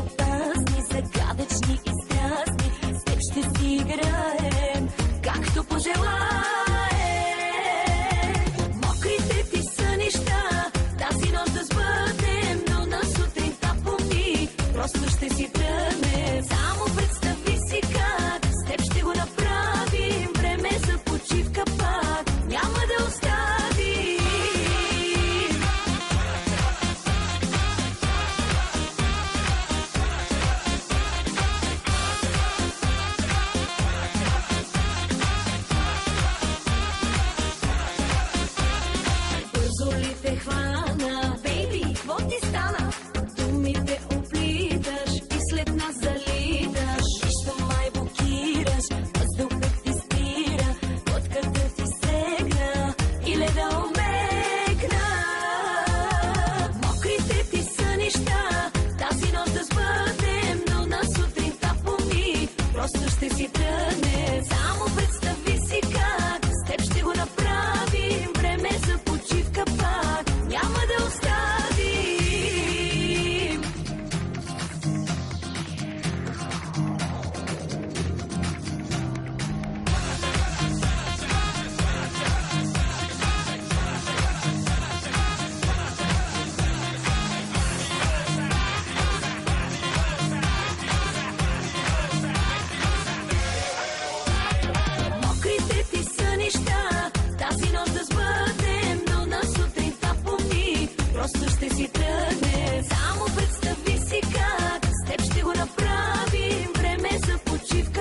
опасни, загадъчни и страстни. С теб ще си играем, както пожелаем. Мокрите ти сънища тази нощ да сбъднем, но на сутринта помни, просто ще си тръгнем. Само представи си как с теб ще го направим. Време за почивка пак няма да оставим. Бързо ли те хвана, бейби, какво ти стана? Думите оплиташ и след нас залиташ. Нищо май блокираш, въздухът ти спира, водката ти сегна и леда омекна. Мокрите ти сънища тази нощ да сбъднем, но на сутринта помни, просто ще си тръгнем. Само представи си как с теб ще го направим. Време за почивка пак няма да оставим. Мокрите ти сънища тази нощ да сбъднем, но на сутринта помни, просто ще си тръгнем. Само представи си как с теб ще го направим. Време за почивка